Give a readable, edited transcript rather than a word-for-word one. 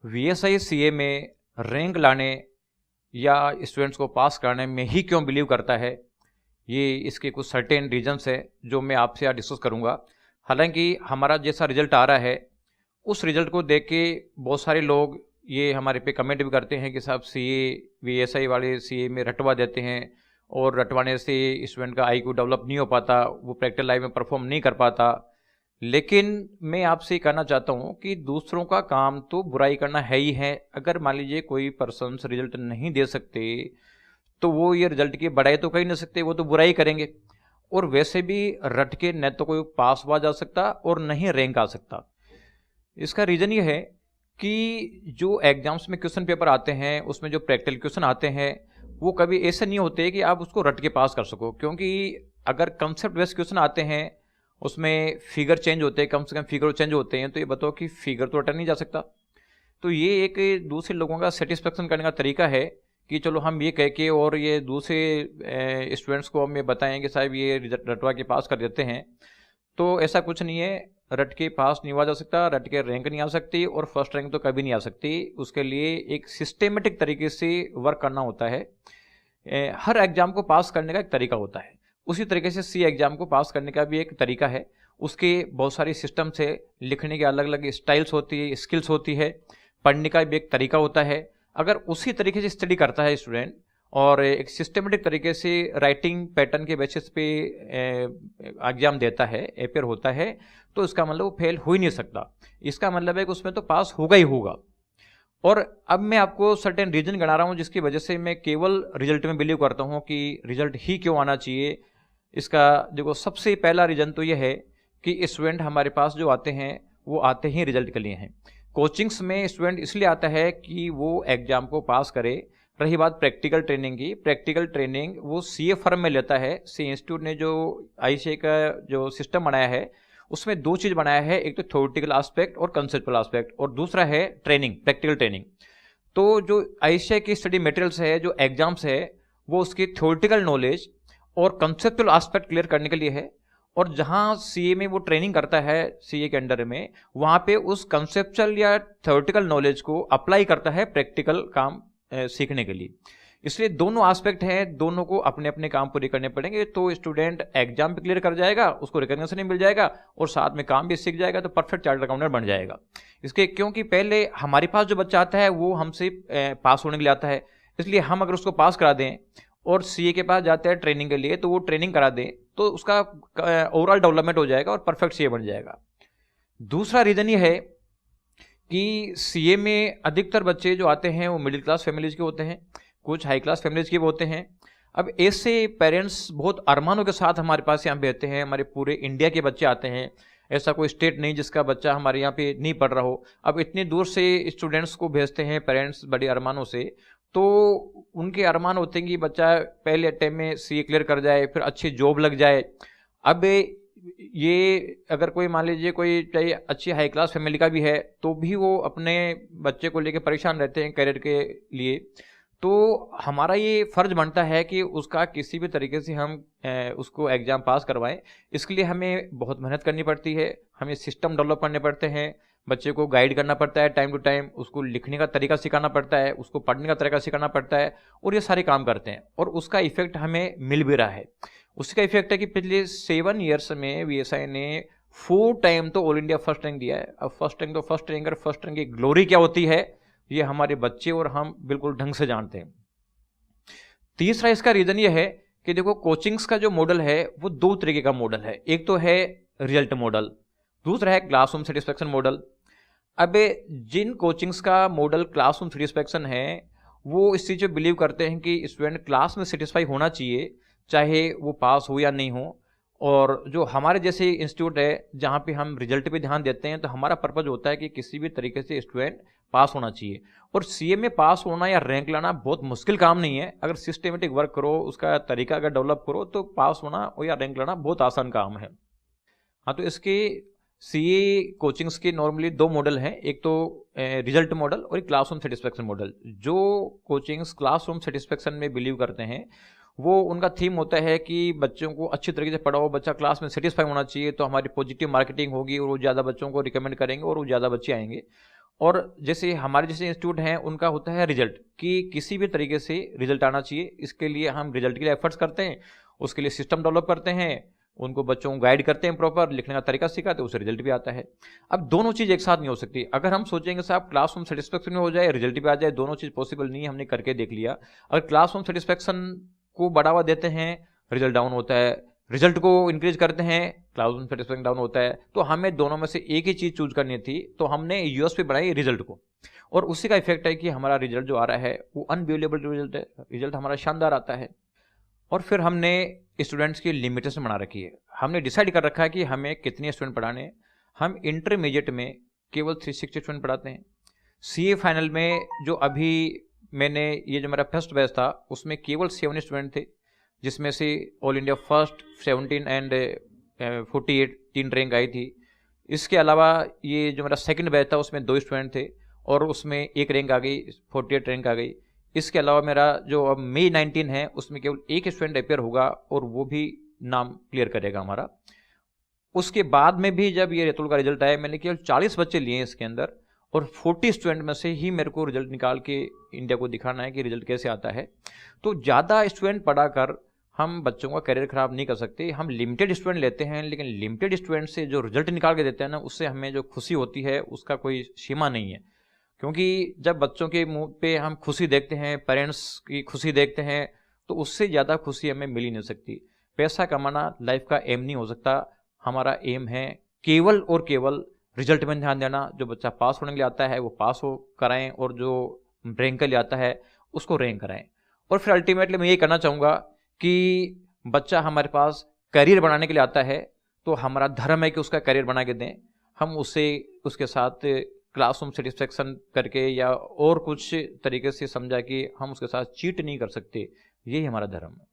VSI CA में rank लाने या स्टूडेंट्स को पास करने में ही क्यों बिलीव करता है, ये इसके कुछ सर्टेन रीजंस है जो मैं आपसे आज डिस्कस करूँगा। हालांकि हमारा जैसा रिजल्ट आ रहा है उस रिजल्ट को देख के बहुत सारे लोग ये हमारे पे कमेंट भी करते हैं कि साहब सीए वीएसआई वाले सीए में रटवा देते हैं और रटवाने से स्टूडेंट का आईक्यू डेवलप नहीं हो पाता, वो प्रैक्टिकल लाइफ में परफॉर्म नहीं कर पाता। लेकिन मैं आपसे कहना चाहता हूँ कि दूसरों का काम तो बुराई करना है ही है। अगर मान लीजिए कोई पर्सन रिजल्ट नहीं दे सकते तो वो ये रिजल्ट की बड़ाई तो कर ही नहीं सकते, वो तो बुराई करेंगे। और वैसे भी रट के न तो कोई पास हुआ जा सकता और न ही रैंक आ सकता। इसका रीज़न ये है कि जो एग्जाम्स में क्वेश्चन पेपर आते हैं उसमें जो प्रैक्टिकल क्वेश्चन आते हैं वो कभी ऐसे नहीं होते कि आप उसको रट के पास कर सको, क्योंकि अगर कंसेप्ट बेस्ड क्वेश्चन आते हैं उसमें फिगर चेंज होते हैं, कम से कम फिगर चेंज होते हैं, तो ये बताओ कि फिगर तो रटा नहीं जा सकता। तो ये एक दूसरे लोगों का सेटिस्फेक्शन करने का तरीका है कि चलो हम ये कह के और ये दूसरे स्टूडेंट्स को हम ये बताएं कि साहब ये रटवा के पास कर देते हैं। तो ऐसा कुछ नहीं है, रट के पास नहीं हुआ जा सकता, रट के रैंक नहीं आ सकती और फर्स्ट रैंक तो कभी नहीं आ सकती। उसके लिए एक सिस्टेमेटिक तरीके से वर्क करना होता है। हर एग्जाम को पास करने का एक तरीका होता है, उसी तरीके से सी एग्जाम को पास करने का भी एक तरीका है। उसके बहुत सारी सिस्टम्स है, लिखने के अलग अलग स्टाइल्स होती है, स्किल्स होती है, पढ़ने का भी एक तरीका होता है। अगर उसी तरीके से स्टडी करता है स्टूडेंट और एक सिस्टमेटिक तरीके से राइटिंग पैटर्न के बेसिस पे एग्जाम देता है, अपेयर होता है, तो इसका मतलब वो फेल हो ही नहीं सकता। इसका मतलब है कि उसमें तो पास होगा ही होगा। और अब मैं आपको सर्टेन रीजन गिना रहा हूँ जिसकी वजह से मैं केवल रिजल्ट में बिलीव करता हूँ कि रिजल्ट ही क्यों आना चाहिए। इसका देखो, सबसे पहला रीजन तो यह है कि स्टूडेंट हमारे पास जो आते हैं वो आते ही रिजल्ट के लिए हैं। कोचिंग्स में स्टूडेंट इसलिए आता है कि वो एग्जाम को पास करे। रही बात प्रैक्टिकल ट्रेनिंग की, प्रैक्टिकल ट्रेनिंग वो सीए फर्म में लेता है। सी इंस्टीट्यूट ने जो आईसीए का जो सिस्टम बनाया है उसमें दो चीज़ बनाया है, एक तो थ्योरेटिकल एस्पेक्ट और कंसेप्चुअल एस्पेक्ट, और दूसरा है ट्रेनिंग, प्रैक्टिकल ट्रेनिंग। तो जो आईसीए की स्टडी मटेरियल्स है, जो एग्जाम्स है, वो उसकी थ्योरेटिकल नॉलेज और कंसेप्चुअल एस्पेक्ट क्लियर करने के लिए है। और जहां सीए में वो ट्रेनिंग करता है सीए के अंडर में, वहां पे उस कंसेप्चुअल या थ्योरेटिकल नॉलेज को अप्लाई करता है प्रैक्टिकल काम सीखने के लिए। इसलिए दोनों एस्पेक्ट हैं, दोनों को अपने अपने काम पूरे करने पड़ेंगे। तो स्टूडेंट एग्जाम भी क्लियर कर जाएगा, उसको रिकॉग्निशन भी मिल जाएगा और साथ में काम भी सीख जाएगा, तो परफेक्ट चार्टर्ड अकाउंटेंट बन जाएगा। इसके क्योंकि पहले हमारे पास जो बच्चा आता है वो हमसे पास होने के लिए आता है, इसलिए हम अगर उसको पास करा दें और सीए के पास जाते हैं ट्रेनिंग के लिए, तो वो ट्रेनिंग करा दें तो उसका ओवरऑल डेवलपमेंट हो जाएगा और परफेक्ट सीए बन जाएगा। दूसरा रीजन ये है कि सीए में अधिकतर बच्चे जो आते हैं वो मिडिल क्लास फैमिलीज के होते हैं, कुछ हाई क्लास फैमिलीज के भी होते हैं। अब ऐसे पेरेंट्स बहुत अरमानों के साथ हमारे पास यहाँ पे आते हैं। हमारे पूरे इंडिया के बच्चे आते हैं, ऐसा कोई स्टेट नहीं जिसका बच्चा हमारे यहाँ पे नहीं पढ़ रहा हो। अब इतनी दूर से स्टूडेंट्स को भेजते हैं पेरेंट्स बड़े अरमानों से, तो उनके अरमान होते हैं कि बच्चा पहले अटेम्प्ट में सीए क्लियर कर जाए, फिर अच्छी जॉब लग जाए। अब ये अगर कोई मान लीजिए कोई चाहे अच्छी हाई क्लास फैमिली का भी है तो भी वो अपने बच्चे को लेकर परेशान रहते हैं करियर के लिए। तो हमारा ये फर्ज बनता है कि उसका किसी भी तरीके से हम उसको एग्ज़ाम पास करवाएं। इसके लिए हमें बहुत मेहनत करनी पड़ती है, हमें सिस्टम डेवलप करने पड़ते हैं, बच्चे को गाइड करना पड़ता है टाइम टू टाइम, उसको लिखने का तरीका सिखाना पड़ता है, उसको पढ़ने का तरीका सिखाना पड़ता है, और ये सारे काम करते हैं और उसका इफेक्ट हमें मिल भी रहा है। उसका इफेक्ट है कि पिछले 7 ईयर्स में वीएसआई ने 4 टाइम तो ऑल इंडिया फर्स्ट रैंक दिया है। अब फर्स्ट रैंक तो फर्स्ट रैंक, और फर्स्ट रैंक की ग्लोरी क्या होती है ये हमारे बच्चे और हम बिल्कुल ढंग से जानते हैं। तीसरा इसका रीजन ये है कि देखो, कोचिंग्स का जो मॉडल है वो 2 तरीके का मॉडल है। एक तो है रिजल्ट मॉडल, दूसरा है क्लासरूम सेटिस्फेक्शन मॉडल। अब जिन कोचिंग्स का मॉडल क्लासरूम सेटिस्फेक्शन है वो इस चीज़ पे बिलीव करते हैं कि स्टूडेंट क्लास में सेटिस्फाई होना चाहिए, चाहे वो पास हो या नहीं हो। और जो हमारे जैसे इंस्टीट्यूट है जहाँ पे हम रिजल्ट पे ध्यान देते हैं, तो हमारा पर्पज होता है कि किसी भी तरीके से स्टूडेंट पास होना चाहिए। और सीए में पास होना या रैंक लाना बहुत मुश्किल काम नहीं है। अगर सिस्टमेटिक वर्क करो, उसका तरीका अगर डेवलप करो, तो पास होना और या रैंक लाना बहुत आसान काम है। हाँ, तो इसके सीए कोचिंग्स के नॉर्मली 2 मॉडल हैं, एक तो रिजल्ट मॉडल और एक क्लासरूम सेटिस्फेक्शन मॉडल। जो कोचिंग्स क्लासरूम सेटिस्फेक्शन में बिलीव करते हैं वो उनका थीम होता है कि बच्चों को अच्छी तरीके से पढ़ाओ, बच्चा क्लास में सेटिस्फाई होना चाहिए, तो हमारी पॉजिटिव मार्केटिंग होगी और वो ज़्यादा बच्चों को रिकमेंड करेंगे और वो ज़्यादा बच्चे आएंगे। और जैसे हमारे जैसे इंस्टीट्यूट हैं उनका होता है रिजल्ट, कि किसी भी तरीके से रिजल्ट आना चाहिए, इसके लिए हम रिजल्ट के लिए एफर्ट्स करते हैं, उसके लिए सिस्टम डेवलप करते हैं, उनको बच्चों को गाइड करते हैं, प्रॉपर लिखने का तरीका सिखाते हैं, उससे रिजल्ट भी आता है। अब दोनों चीज़ एक साथ नहीं हो सकती। अगर हम सोचेंगे साहब क्लासरूम सेटिस्फेक्शन में हो जाए, रिजल्ट भी आ जाए, दोनों चीज़ पॉसिबल नहीं है, हमने करके देख लिया। अगर क्लासरूम सेटिस्फेक्शन को बढ़ावा देते हैं, रिजल्ट डाउन होता है, रिजल्ट को इंक्रीज करते हैं, क्लासरूम सेटिस्फेक्शन डाउन होता है। तो हमें दोनों में से एक ही चीज़ चूज करनी थी, तो हमने यूएसपी बनाई रिजल्ट को, और उसी का इफेक्ट है कि हमारा रिजल्ट जो आ रहा है वो अनबिलीवेबल रिजल्ट है, रिजल्ट हमारा शानदार आता है। और फिर हमने स्टूडेंट्स की लिमिटेशन बना रखी है, हमने डिसाइड कर रखा है कि हमें कितने स्टूडेंट पढ़ाने हैं। हम इंटरमीडिएट में केवल 360 स्टूडेंट पढ़ाते हैं। सीए फाइनल में जो अभी मैंने ये जो मेरा फर्स्ट बैच था उसमें केवल 7 स्टूडेंट थे, जिसमें से all India first 17 and 48 3 rank आई थी। इसके अलावा ये जो मेरा सेकंड बैच था उसमें 2 स्टूडेंट थे और उसमें 1 रैंक आ गई, 48 रैंक आ गई। इसके अलावा मेरा जो अब मई 19 है उसमें केवल 1 स्टूडेंट अपेयर होगा और वो भी नाम क्लियर करेगा हमारा। उसके बाद में भी जब ये रेतुल का रिजल्ट आया, मैंने केवल 40 बच्चे लिए हैं इसके अंदर, और 40 स्टूडेंट में से ही मेरे को रिजल्ट निकाल के इंडिया को दिखाना है कि रिजल्ट कैसे आता है। तो ज़्यादा स्टूडेंट पढ़ाकर हम बच्चों का करियर खराब नहीं कर सकते। हम लिमिटेड स्टूडेंट लेते हैं, लेकिन लिमिटेड स्टूडेंट से जो रिजल्ट निकाल के देते हैं ना, उससे हमें जो खुशी होती है उसका कोई सीमा नहीं है। क्योंकि जब बच्चों के मुंह पे हम खुशी देखते हैं, पेरेंट्स की खुशी देखते हैं, तो उससे ज़्यादा खुशी हमें मिल ही नहीं सकती। पैसा कमाना लाइफ का एम नहीं हो सकता। हमारा एम है केवल और केवल रिजल्ट में ध्यान देना। जो बच्चा पास होने के लिए आता है वो पास हो कराएं, और जो रैंक के लिए आता है उसको रैंक कराएं। और फिर अल्टीमेटली मैं ये कहना चाहूँगा कि बच्चा हमारे पास करियर बनाने के लिए आता है, तो हमारा धर्म है कि उसका करियर बना के दें। हम उसे उसके साथ क्लासरूम सेटिस्फेक्शन करके या और कुछ तरीके से समझा कि हम उसके साथ चीट नहीं कर सकते, यही हमारा धर्म है।